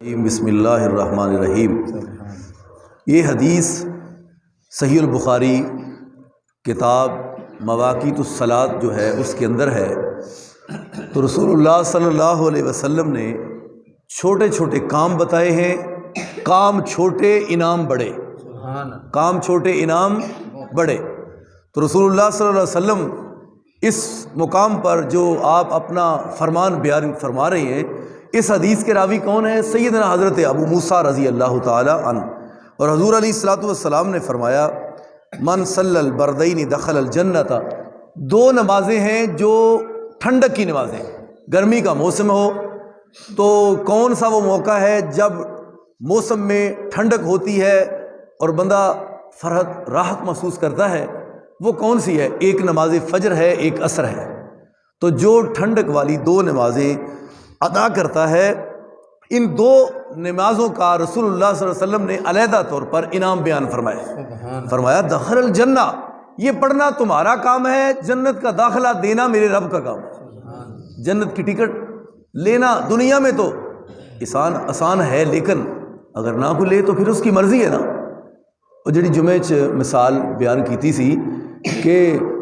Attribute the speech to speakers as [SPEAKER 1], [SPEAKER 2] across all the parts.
[SPEAKER 1] بسم اللہ الرحمن الرحیم۔ یہ حدیث صحیح البخاری کتاب مواقیت الصلاۃ جو ہے اس کے اندر ہے۔ تو رسول اللہ صلی اللہ علیہ وسلم نے چھوٹے چھوٹے کام بتائے ہیں، کام چھوٹے انعام بڑے، کام چھوٹے انعام بڑے۔ تو رسول اللہ صلی اللہ علیہ وسلم اس مقام پر جو آپ اپنا فرمان بیان فرما رہے ہیں، اس حدیث کے راوی کون ہیں؟ سیدنا حضرت ابو موسیٰ رضی اللہ تعالی عنہ۔ اور حضور علیہ الصلوۃ والسلام نے فرمایا من صلی البردین دخل الجنت، دو نمازیں ہیں جو ٹھنڈک کی نمازیں ہیں۔ گرمی کا موسم ہو تو کون سا وہ موقع ہے جب موسم میں ٹھنڈک ہوتی ہے اور بندہ فرحت راحت محسوس کرتا ہے، وہ کون سی ہے؟ ایک نماز فجر ہے، ایک عصر ہے۔ تو جو ٹھنڈک والی دو نمازیں ادا کرتا ہے، ان دو نمازوں کا رسول اللہ صلی اللہ علیہ وسلم نے علیحدہ طور پر انعام بیان فرمایا دخل الجنہ، یہ پڑھنا تمہارا کام ہے، جنت کا داخلہ دینا میرے رب کا کام ہے۔ جنت کی ٹکٹ لینا دنیا میں تو آسان ہے، لیکن اگر نہ کو لے تو پھر اس کی مرضی ہے نا۔ اور جڑی جمعے مثال بیان کیتی سی کہ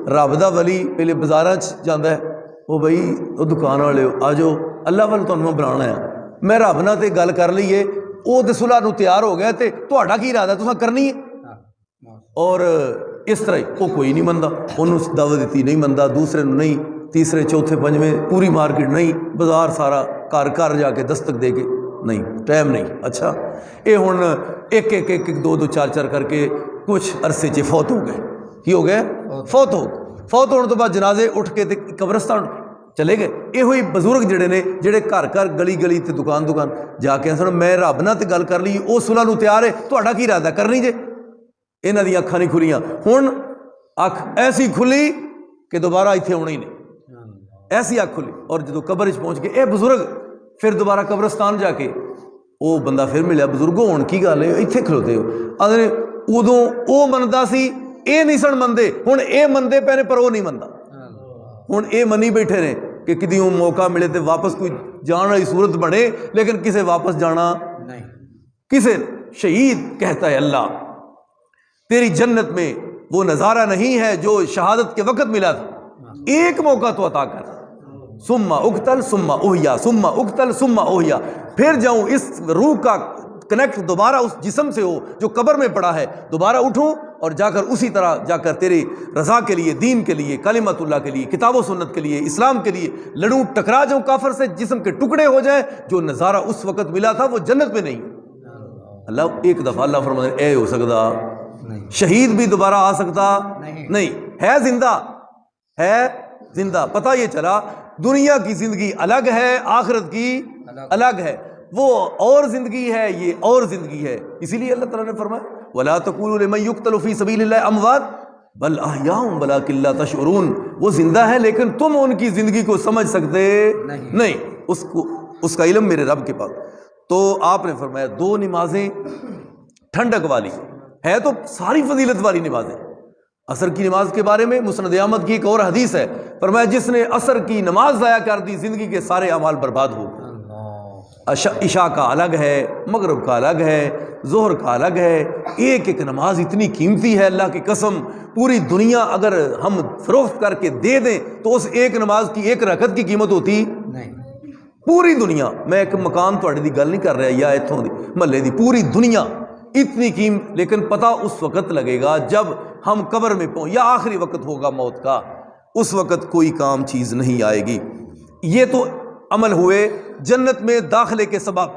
[SPEAKER 1] رب دا ولی پہلے بازاراں جاندا ہے، وہ بھائی وہ دکان والے آ جاؤ اللہ وال تمہیں بنانا ہے، میں رب نہ تے گل کر لی ہے، وہ تے صلح نو تیار ہو گیا تے تہاڈا کی ارادہ تساں کرنی ہے؟ اور اس طرح وہ کوئی نہیں مندا، انہوں دعوت دیتی نہیں مندا، دوسرے نو نہیں، تیسرے چوتھے پنجویں پوری مارکیٹ نہیں، بازار سارا گھر جا کے دستک دے کے نہیں، ٹائم نہیں۔ اچھا یہ ہن ایک دو چار کر کے کچھ عرصے چ فوت ہو گئے۔ کی ہو گئے؟ فوت ہونے تو بعد جنازے اٹھ کے قبرستان چلے گئے۔ یہ ہوئی بزرگ جڑے نے جڑے گھر گلی تے دکان جا کے سن میں رب نہ تے گل کر لی، وہ صلح نو تیار ہے، تہاڈا کی ارادہ کرنی جے؟ انہاں دی اکھاں نہیں کھلیاں، ہن اکھ ایسی کھلی کہ دوبارہ ایتھے آنا ہی نہیں، ایسی اکھ کھلی۔ اور جدو قبر پہنچ کے اے بزرگ پھر دوبارہ قبرستان جا کے وہ بندہ پھر ملیا، بزرگوں ہن کی گل ہے ایتھے کھلوتے ہو؟ آدھے ادوں وہ مندا سی، اے نہیں سن مندے، ہن اے مندے پے نے پر وہ نہیں مندا، ہن اے منی بیٹھے نے کہ کدیوں موقع ملے تو واپس کوئی جان والی صورت بنے، لیکن کسے واپس جانا نہیں۔ کسے شہید کہتا ہے اللہ تیری جنت میں وہ نظارہ نہیں ہے جو شہادت کے وقت ملا تھا، ایک موقع تو عطا کر، ثم اقتل ثم احیا ثم اقتل ثم احیا، پھر جاؤں اس روح کا کنیکٹ دوبارہ اس جسم سے ہو جو قبر میں پڑا ہے، دوبارہ اٹھوں اور جا کر اسی طرح جا کر تیرے رضا کے لیے، دین کے لیے، کلمت اللہ کے لیے، کتاب و سنت کے لیے، اسلام کے لیے لڑوں، ٹکرا جاؤں کافر سے، جسم کے ٹکڑے ہو جائیں۔ جو نظارہ اس وقت ملا تھا وہ جنت میں نہیں۔ اللہ ایک دفعہ اللہ فرماتے ہیں اے ہو سکتا شہید بھی دوبارہ آ سکتا نہیں، ہے زندہ۔ پتہ یہ چلا دنیا کی زندگی الگ ہے، آخرت کی الگ ہے، وہ اور زندگی ہے، یہ اور زندگی ہے۔ اسی لیے اللہ تعالیٰ نے فرمایا وَلَا تَقُولُوا لِمَن يُقْتَلُ فِي سَبِيلِ اللَّهِ أَمْوَاتٌ بَلْ أَحْيَاءٌ وَلَٰكِن لَّا تَشْعُرُونَ، وہ زندہ ہے لیکن تم ان کی زندگی کو سمجھ سکتے نہیں، اس کا علم میرے رب کے پاس۔ تو آپ نے فرمایا دو نمازیں ٹھنڈک والی ہے، تو ساری فضیلت والی نمازیں۔ عصر کی نماز کے بارے میں مسند احمد کی ایک اور حدیث ہے، فرمایا جس نے عصر کی نماز ضائع کر دی زندگی کے سارے اعمال برباد ہو گئے۔ عشاء کا الگ ہے، مغرب کا الگ ہے، ظہر کا الگ ہے۔ ایک نماز اتنی قیمتی ہے، اللہ کی قسم پوری دنیا اگر ہم فروخت کر کے دے دیں تو اس ایک نماز کی ایک رکعت کی قیمت ہوتی نہیں۔ پوری دنیا، میں ایک مکان تھوڑی دی گل نہیں کر رہا یا اتھوں دی محلے دی، پوری دنیا اتنی قیمت، لیکن پتہ اس وقت لگے گا جب ہم قبر میں یا آخری وقت ہوگا موت کا، اس وقت کوئی کام چیز نہیں آئے گی۔ یہ تو عمل ہوئے جنت میں داخلے کے سبب۔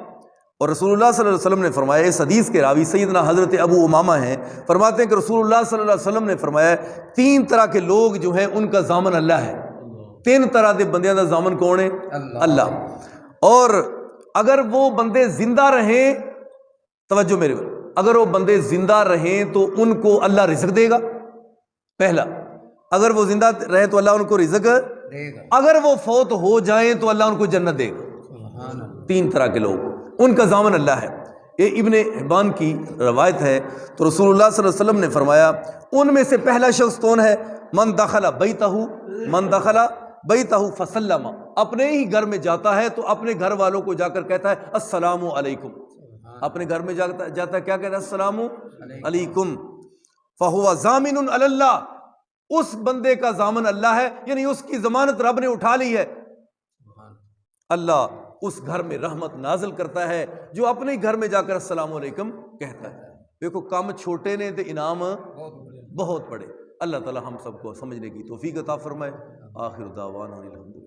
[SPEAKER 1] اور رسول اللہ صلی اللہ علیہ وسلم نے فرمایا، اس حدیث کے راوی سیدنا حضرت ابو امامہ ہیں، فرماتے ہیں کہ رسول اللہ صلی اللہ علیہ وسلم نے فرمایا تین طرح کے لوگ جو ہیں ان کا ضامن اللہ ہے۔ تین طرح دے بندیاں دا ضامن کون ہے؟ اللہ۔ اور اگر وہ بندے زندہ رہیں، توجہ میرے، اگر وہ بندے زندہ رہیں تو ان کو اللہ رزق دے گا، پہلا۔ اگر وہ زندہ رہے تو اللہ ان کو رزق دے گا، اگر وہ فوت ہو جائیں تو اللہ ان کو جنت دے گا۔ تین طرح کے لوگ، ان کا ضامن اللہ ہے۔ یہ ابن حبان کی روایت ہے۔ تو رسول اللہ صلی اللہ علیہ وسلم نے فرمایا ان میں سے پہلا شخص کون ہے؟ من دخل بیتہ فسلم، اپنے ہی گھر میں جاتا ہے تو اپنے گھر والوں کو جا کر کہتا ہے السلام علیکم، اپنے گھر میں جاتا ہے کیا کہتا ہے؟ السلام علیکم۔ فہو ضامن علی اللہ، اس بندے کا ضامن اللہ ہے، یعنی اس کی ضمانت رب نے اٹھا لی ہے۔ اللہ اس گھر میں رحمت نازل کرتا ہے جو اپنے گھر میں جا کر السلام علیکم کہتا ہے۔ دیکھو کم چھوٹے نے تو انعام بہت بڑے۔ اللہ تعالی ہم سب کو سمجھنے کی توفیق عطا فرمائے۔ آخر دعوانا الحمدللہ۔